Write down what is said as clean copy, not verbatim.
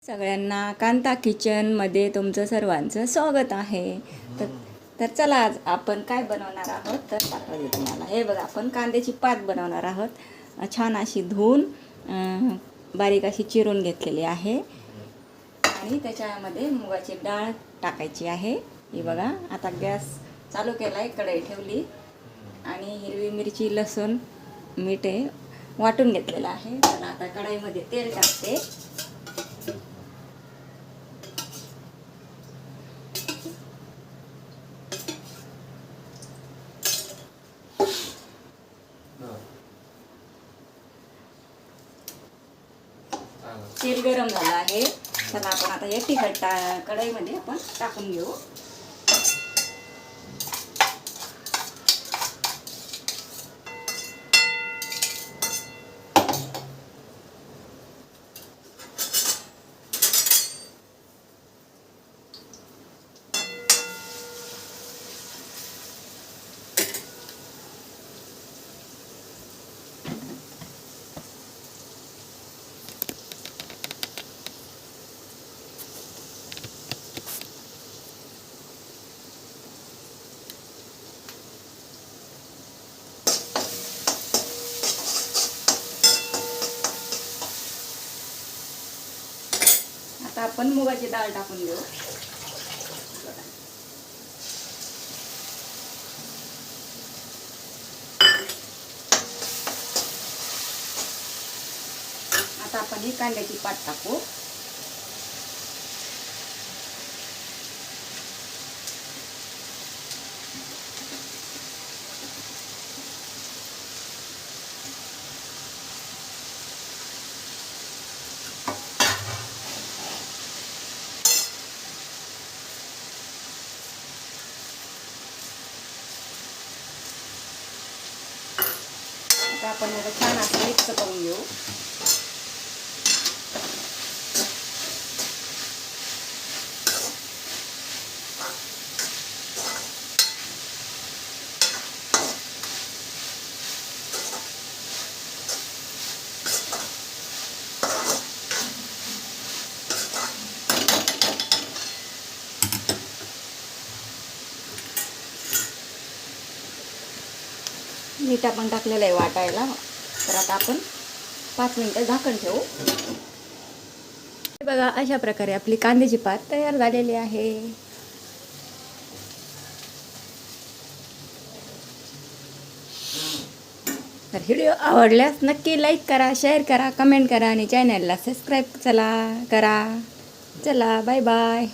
सगळ्यांना कांता किचनमध्ये तुमचं सर्वांचं स्वागत आहे. तर चला आज आपण काय बनवणार आहोत तर दाखवते तुम्हाला. हे बघा, आपण कांद्याची पात बनवणार आहोत. छान अशी धुवून बारीक अशी चिरून घेतलेली आहे आणि त्याच्यामध्ये मुगाची डाळ टाकायची आहे. ही बघा, आता गॅस चालू केला आहे, कढई ठेवली आणि हिरवी मिरची, लसूण, मीठ वाटून घेतलेलं आहे. तर आता कढईमध्ये तेल टाकते. तेल गरम झालं आहे. चला आपण आता हे तिखट कढईमध्ये आपण टाकून घेऊ. आता आपण मुगाची डाळ टाकून देऊ. आता आपण ही कांद्याची पात टाकू. आता आपण याला छान असं मिक्स करून घेऊ. मीठ आपण टाकलेलं आहे वाटायला. तर आता आपण 5 मिनिटं झाकण ठेवू. बघा, अशा प्रकारे आपली कांद्याची पात तयार झालेली आहे. तर व्हिडिओ आवडल्यास नक्की लाईक करा, शेअर करा, कमेंट करा आणि चॅनलला सबस्क्राईब करा. चला, बाय बाय.